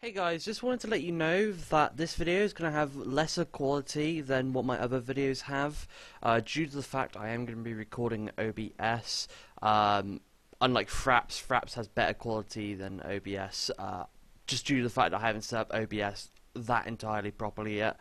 Hey guys, just wanted to let you know that this video is going to have lesser quality than what my other videos have, due to the fact I am going to be recording OBS. Unlike Fraps has better quality than OBS, just due to the fact that I haven't set up OBS that entirely properly yet.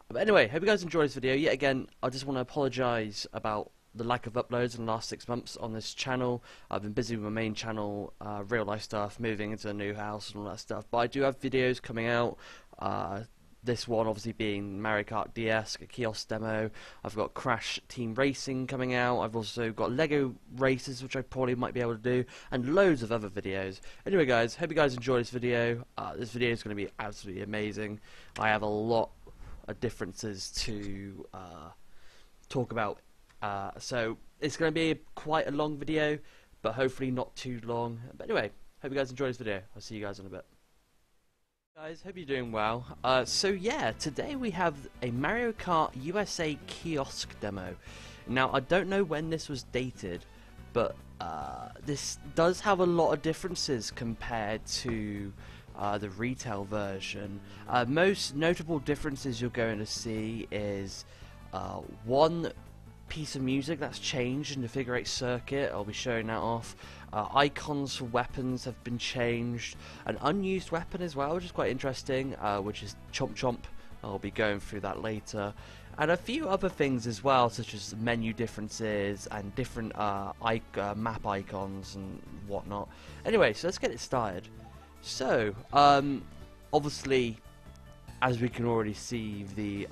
But anyway, hope you guys enjoyed this video. Yet again, I just want to apologise about the lack of uploads in the last 6 months on this channel. I've been busy with my main channel, real life stuff, moving into a new house and all that stuff, but I do have videos coming out. This one obviously being Mario Kart DS, a Kiosk demo. I've got Crash Team Racing coming out. I've also got Lego races, which I probably might be able to do, and loads of other videos. Anyway guys, hope you guys enjoy this video. This video is going to be absolutely amazing. I have a lot of differences to talk about. So it's going to be quite a long video, but hopefully not too long. But anyway, hope you guys enjoy this video. I'll see you guys in a bit. Guys, hope you're doing well. So yeah, today we have a Mario Kart USA Kiosk demo. Now, I don't know when this was dated, but this does have a lot of differences compared to the retail version. Most notable differences you're going to see is one piece of music that's changed in the figure 8 circuit. I'll be showing that off. Icons for weapons have been changed. An unused weapon as well, which is quite interesting, which is Chomp Chomp. I'll be going through that later. And a few other things as well, such as menu differences and different map icons and whatnot. Anyway, so let's get it started. So, obviously, as we can already see, the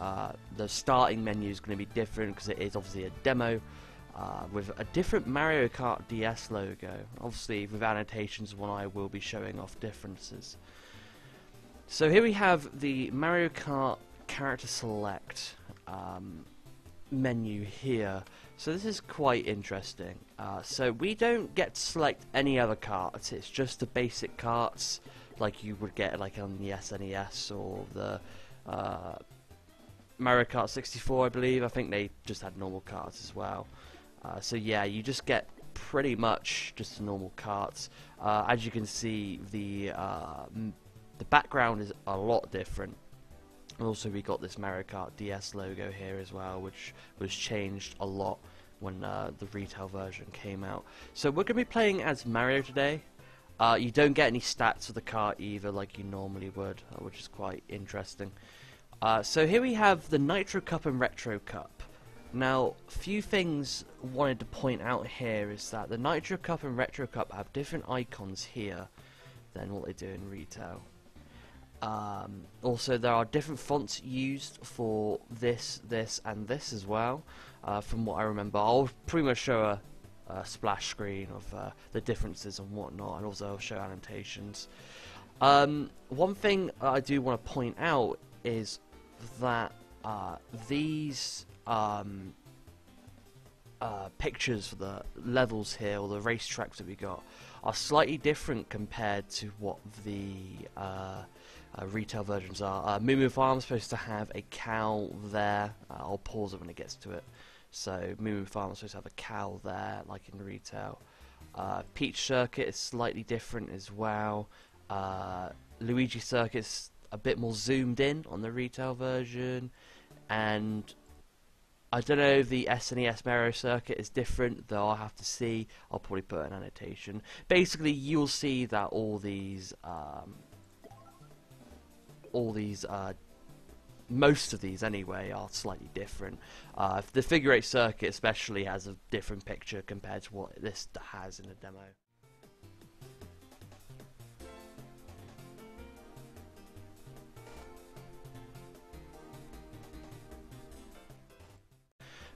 starting menu is going to be different because it is obviously a demo with a different Mario Kart DS logo. Obviously, with annotations, when I will be showing off differences. So here we have the Mario Kart character select menu here. So this is quite interesting. So we don't get to select any other karts. It's just the basic karts, like you would get like on the SNES or the Mario Kart 64, I believe. I think they just had normal karts as well. So yeah, you just get pretty much just the normal karts. As you can see, the background is a lot different. And also we got this Mario Kart DS logo here as well, which was changed a lot when the retail version came out. So we're going to be playing as Mario today. You don't get any stats for the car either, like you normally would, which is quite interesting. So here we have the Nitro Cup and Retro Cup. Now, a few things wanted to point out here is that the Nitro Cup and Retro Cup have different icons here than what they do in retail. Also, there are different fonts used for this, and this as well, from what I remember. I'll pretty much show a splash screen of the differences and whatnot, and also I'll show annotations. One thing I do want to point out is that these pictures for the levels here, or the racetracks that we got, are slightly different compared to what the retail versions are. Moo Moo Farm is supposed to have a cow there. I'll pause it when it gets to it. So Moo Moo Farm is supposed to have a cow there, like in retail. Peach Circuit is slightly different as well. Luigi Circuit is a bit more zoomed in on the retail version, and I don't know if the SNES Mario Circuit is different, though I'll have to see. I'll probably put an annotation. Basically, you'll see that all these most of these anyway are slightly different. The figure 8 circuit especially has a different picture compared to what this has in the demo.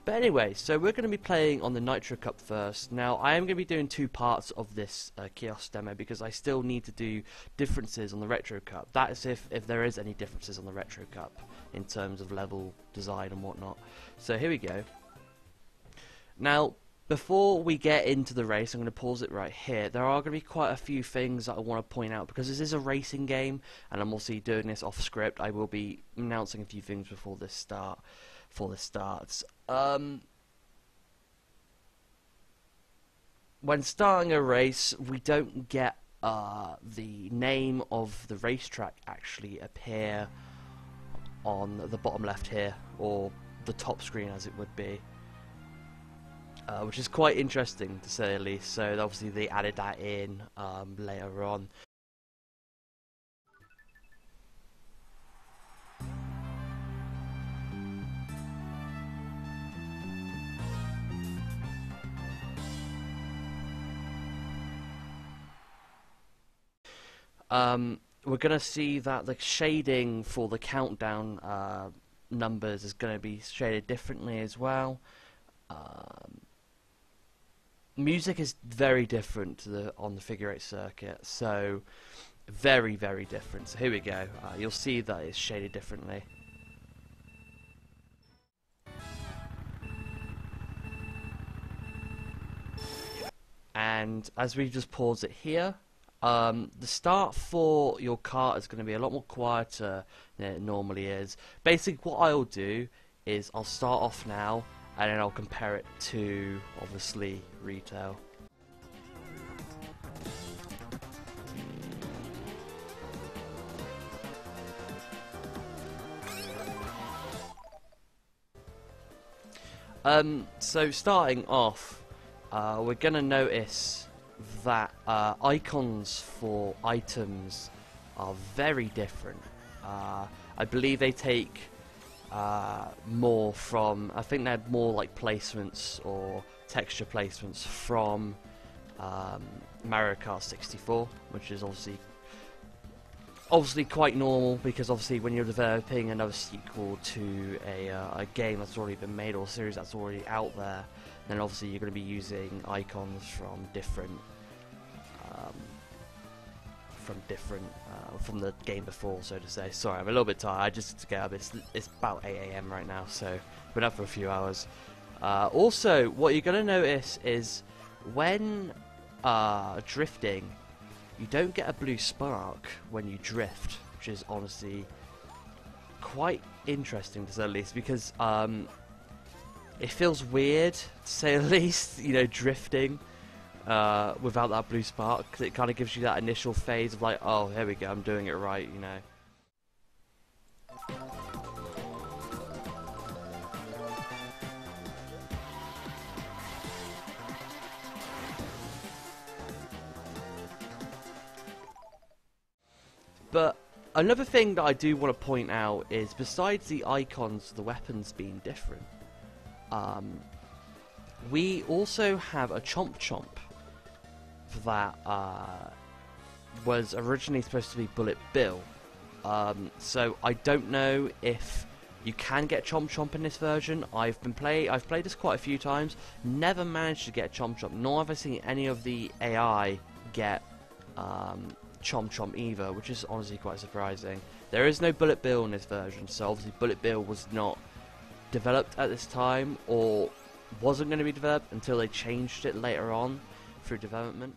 But anyway, so we're going to be playing on the Nitro Cup first. Now, I am going to be doing 2 parts of this Kiosk demo because I still need to do differences on the Retro Cup. That is if there is any differences on the Retro Cup in terms of level design and whatnot. So here we go. Now, before we get into the race, I'm going to pause it right here. There are going to be quite a few things that I want to point out because this is a racing game, and I'm also doing this off script. I will be announcing a few things before this starts. When starting a race, we don't get the name of the racetrack actually appear on the bottom left here, or the top screen as it would be, which is quite interesting to say the least. So obviously they added that in later on. We're going to see that the shading for the countdown numbers is going to be shaded differently as well. Music is very different to on the figure 8 circuit, so very, very different. So here we go. You'll see that it's shaded differently. And as we just pause it here, the start for your kart is going to be a lot more quieter than it normally is. Basically what I'll do is I'll start off now and then I'll compare it to, obviously, retail. So starting off, we're going to notice that icons for items are very different. I believe they take more from, I think they're more like placements or texture placements from Mario Kart 64, which is obviously quite normal, because obviously when you're developing another sequel to a game that's already been made or a series that's already out there, then obviously you're going to be using icons from different from the game before, so to say. Sorry, I'm a little bit tired. I just to get up. It's about 8 AM right now, so been up for a few hours. Also, what you're going to notice is when drifting, you don't get a blue spark when you drift, which is honestly quite interesting to say the least, because it feels weird to say the least, you know, drifting without that blue spark, because it kind of gives you that initial phase of like, oh, here we go, I'm doing it right, you know. But another thing that I do want to point out is, besides the icons, the weapons being different, we also have a Chomp Chomp that was originally supposed to be Bullet Bill. So I don't know if you can get Chomp Chomp in this version. I've played this quite a few times, never managed to get Chomp Chomp, nor have I seen any of the AI get Chomp Chomp either, which is honestly quite surprising. There is no Bullet Bill in this version, so obviously Bullet Bill was not developed at this time, or wasn't going to be developed until they changed it later on through development.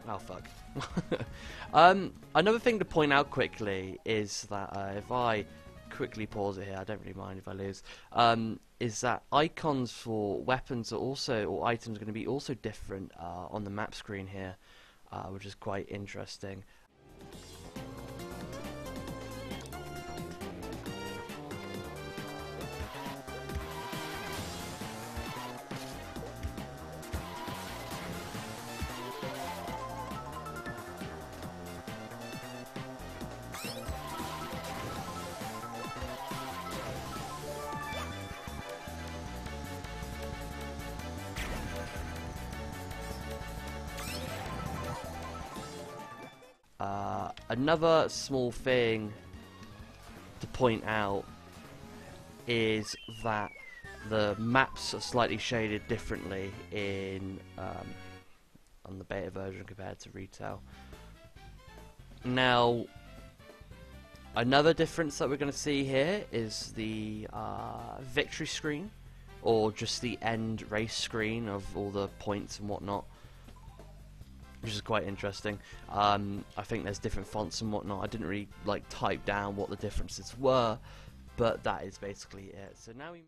Oh fuck. Another thing to point out quickly is that if I quickly pause it here, I don't really mind if I lose, is that icons for weapons are also, or items, are going to be also different on the map screen here, which is quite interesting. Another small thing to point out is that the maps are slightly shaded differently in on the beta version compared to retail. Now, another difference that we're going to see here is the victory screen, or just the end race screen of all the points and whatnot, which is quite interesting. I think there's different fonts and whatnot. I didn't really like type down what the differences were, but that is basically it. So now we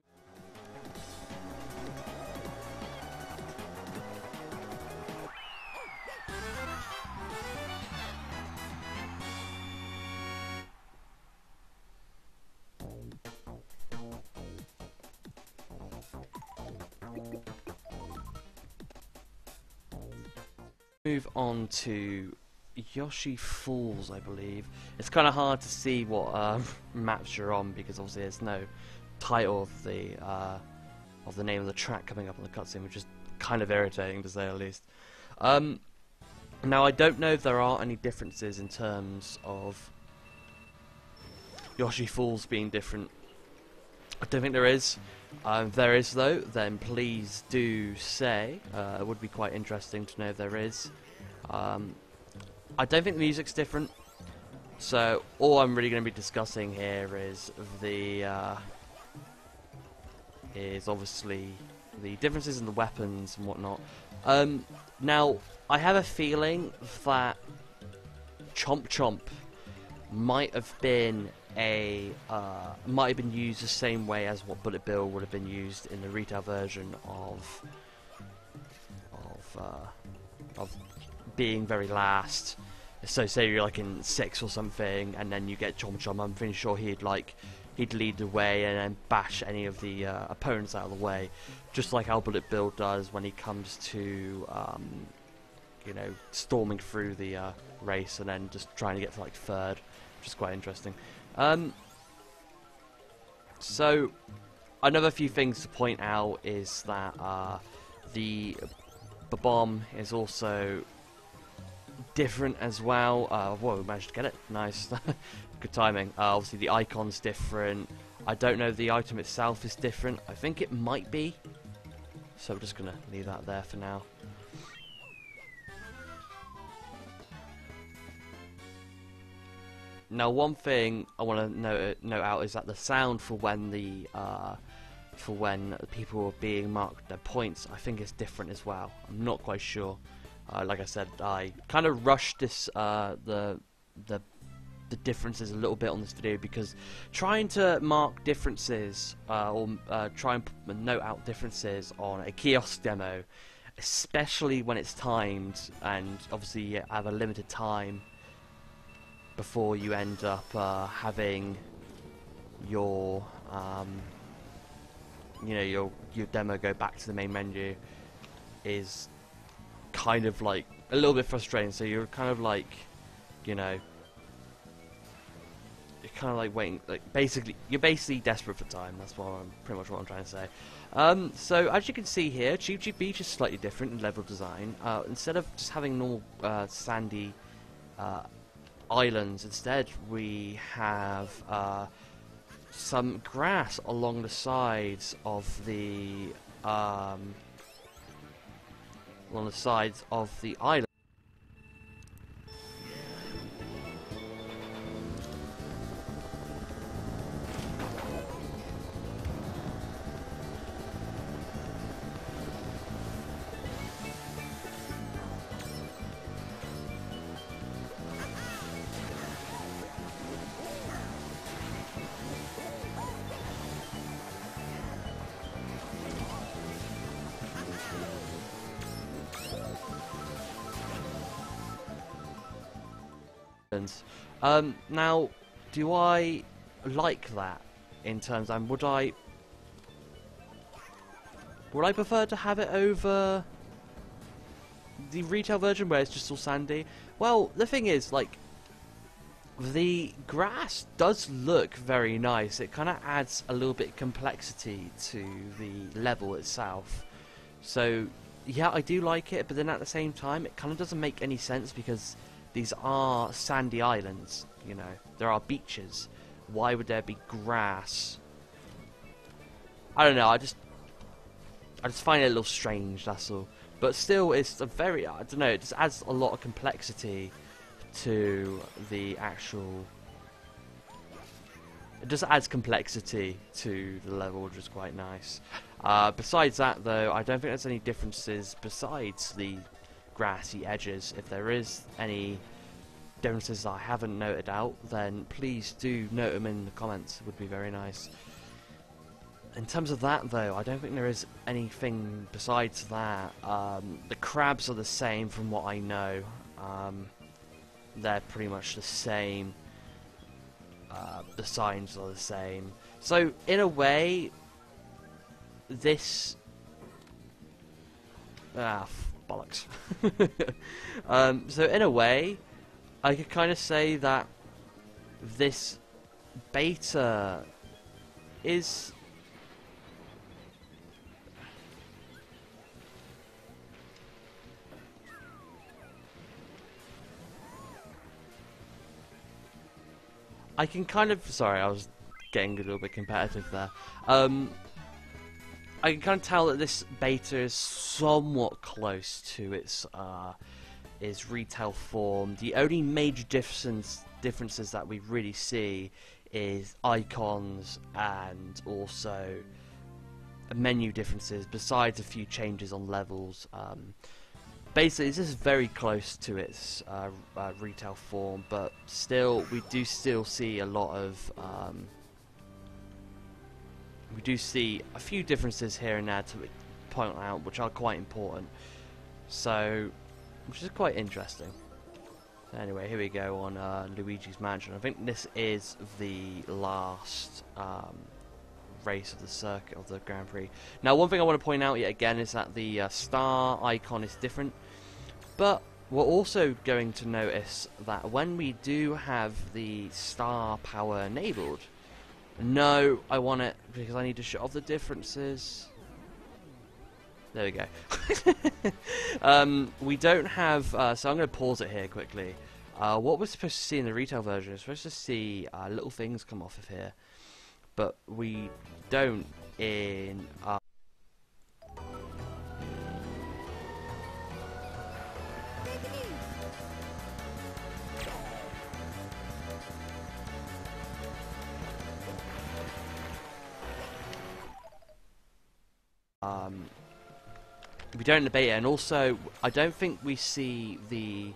move on to Yoshi Falls, I believe. It's kind of hard to see what maps you're on because obviously there's no title of the name of the track coming up on the cutscene, which is kind of irritating to say the least. Now I don't know if there are any differences in terms of Yoshi Falls being different. I don't think there is. If there is though, then please do say. It would be quite interesting to know if there is. I don't think the music's different, so all I'm really going to be discussing here is obviously the differences in the weapons and whatnot. Now I have a feeling that Chomp Chomp might have been used the same way as what Bullet Bill would have been used in the retail version of being very last. So say you're like in 6 or something, and then you get Chomp Chomp. I'm pretty sure he'd lead the way and then bash any of the opponents out of the way, just like how Bullet Bill does when he comes to you know, storming through the race and then just trying to get to like 3rd, which is quite interesting. So another few things to point out is that the bomb is also different as well. Whoa, we managed to get it. Nice. Good timing. Obviously the icon's different. I don't know if the item itself is different. I think it might be. So we're just going to leave that there for now. Now one thing I want to note out is that the sound for when people are being marked their points, I think is different as well. I'm not quite sure. Like I said, I kind of rushed this the differences a little bit on this video because trying to mark differences or try and note out differences on a kiosk demo, especially when it's timed and obviously you have a limited time before you end up having your you know, your demo go back to the main menu, is kind of like a little bit frustrating. So you're kind of like, you know, you're kind of like waiting, like you're basically desperate for time. That's pretty much what I'm trying to say. So as you can see here, Cheep Cheep Beach is slightly different in level design. Instead of just having normal sandy islands, instead we have some grass along the sides of the island. Now, do I like that in terms of would I prefer to have it over the retail version where it's just all sandy? Well, the thing is, like, the grass does look very nice. It kind of adds a little bit of complexity to the level itself. So, yeah, I do like it, but then at the same time, it kind of doesn't make any sense because these are sandy islands, you know. There are beaches. Why would there be grass? I don't know, I just find it a little strange, that's all. But still, it's a very, I don't know, it just adds a lot of complexity to the actual... It just adds complexity to the level, which is quite nice. Besides that, though, I don't think there's any differences besides the grassy edges. If there is any differences that I haven't noted out, then please do note them in the comments. It would be very nice. In terms of that, though, I don't think there is anything besides that. The crabs are the same from what I know. They're pretty much the same. The signs are the same. So, in a way, this... bollocks. So, in a way, I could kind of say that this beta is... I can kind of... Sorry, I was getting a little bit competitive there. I can kind of tell that this beta is somewhat close to its retail form. The only major differences that we really see is icons and also menu differences, besides a few changes on levels. Basically, this is very close to its retail form, but still, we do still see a lot of... we do see a few differences here and there to point out, which are quite important. So, which is quite interesting. Anyway, here we go on Luigi's Mansion. I think this is the last race of the circuit of the Grand Prix. Now, one thing I want to point out yet again is that the star icon is different, but we're also going to notice that when we do have the star power enabled, no, I want it because I need to show off the differences. There we go. We don't have, so I'm going to pause it here quickly. What we're supposed to see in the retail version is supposed to see little things come off of here, but we don't in we don't in the beta, and also I don't think we see the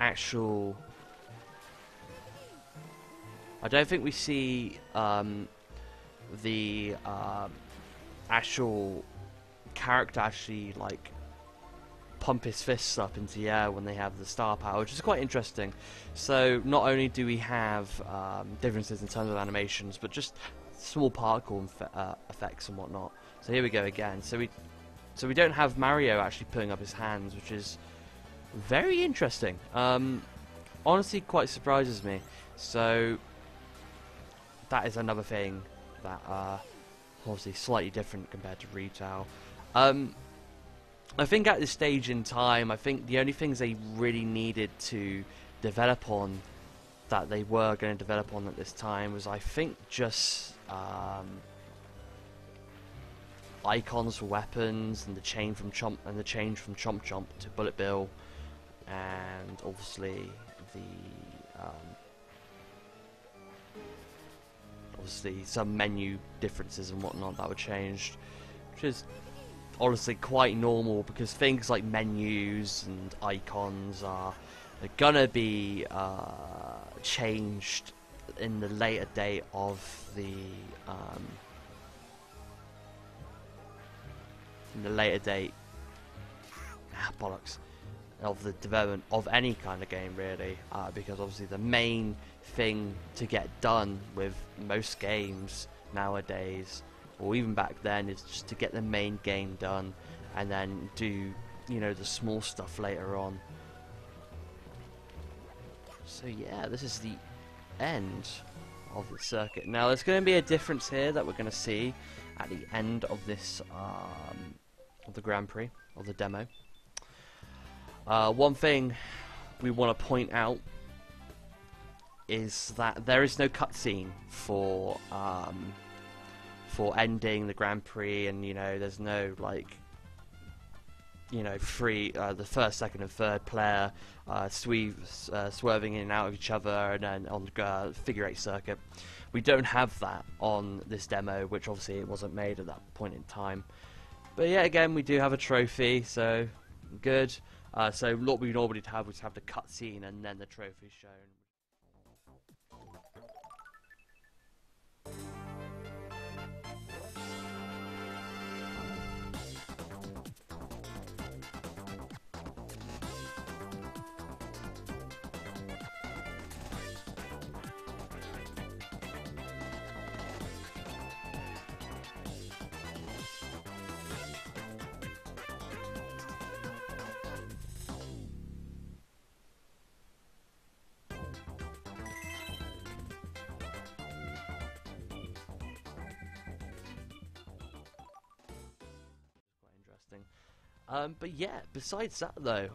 actual... I don't think we see the actual character actually like pump his fists up into the air when they have the star power, which is quite interesting. So not only do we have differences in terms of animations, but just small particle effects and whatnot. So here we go again. So we don't have Mario actually putting up his hands, which is very interesting. Honestly, quite surprises me. So that is another thing that obviously slightly different compared to retail. I think at this stage in time, I think the only things they really needed to develop on, that they were going to develop on at this time, was I think just icons for weapons and the change from Chomp Chomp to Bullet Bill, and obviously the obviously some menu differences and whatnot that were changed, which is honestly quite normal because things like menus and icons are gonna be changed in the later date of the bollocks, of the development of any kind of game, really, because obviously the main thing to get done with most games nowadays, or even back then, is just to get the main game done and then do, you know, the small stuff later on. So yeah, this is the end of the circuit. Now there's going to be a difference here that we're going to see at the end of this of the Grand Prix, of the demo. One thing we want to point out is that there is no cutscene for for ending the Grand Prix, and there's no like free the first, second, and third player swerving in and out of each other, and then on the figure 8 circuit. We don't have that on this demo, which obviously it wasn't made at that point in time. But yeah, again, we do have a trophy, so good. So what we normally have was have the cutscene and then the trophy shown. But yeah, besides that though,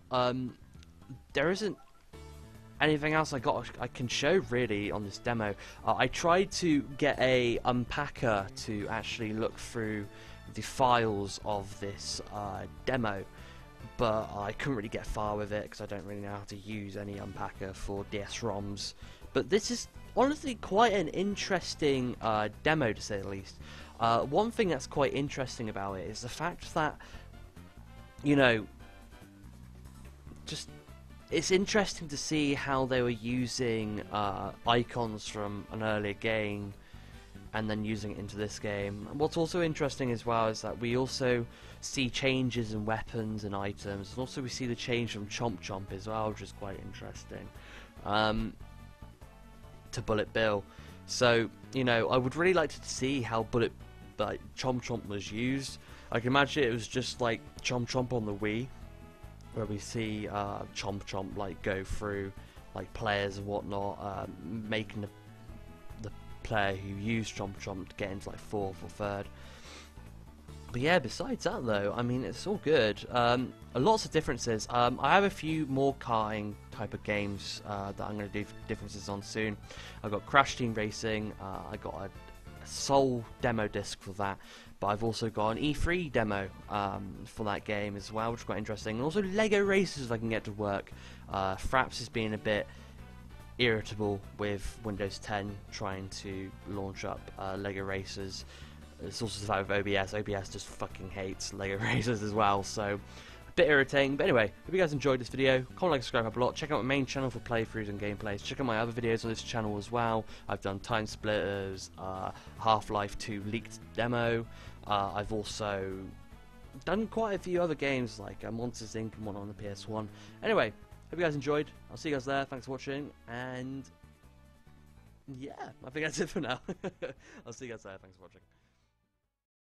there isn't anything else I can show really on this demo. I tried to get a unpacker to actually look through the files of this demo, but I couldn't really get far with it because I don't really know how to use any unpacker for DS-ROMs. But this is honestly quite an interesting demo, to say the least. One thing that's quite interesting about it is the fact that just it's interesting to see how they were using icons from an earlier game and then using it into this game. And what's also interesting as well is that we also see changes in weapons and items, and also we see the change from Chomp Chomp as well, which is quite interesting, to Bullet Bill. So I would really like to see how Chomp Chomp was used. I can imagine it was just like Chomp Chomp on the Wii, where we see Chomp Chomp like go through like players and whatnot, making the player who used Chomp Chomp to get into like 4th or 3rd. But yeah, besides that though, I mean, it's all good. Lots of differences. I have a few more karting type of games that I'm going to do differences on soon. I've got Crash Team Racing. I got a Soul demo disc for that. But I've also got an E3 demo for that game as well, which is quite interesting. And also Lego Racers if I can get to work. Fraps is being a bit irritable with Windows 10 trying to launch up Lego Racers. It's also the fact with OBS. OBS just fucking hates Lego Racers as well, so a bit irritating. But anyway, hope you guys enjoyed this video. Comment, like, subscribe, help a lot. Check out my main channel for playthroughs and gameplays. Check out my other videos on this channel as well. I've done Time Splitters, Half-Life 2 leaked demo. I've also done quite a few other games like Monsters Inc. and one on the PS1. Anyway, hope you guys enjoyed. I'll see you guys there. Thanks for watching. And yeah, I think that's it for now. I'll see you guys there. Thanks for watching.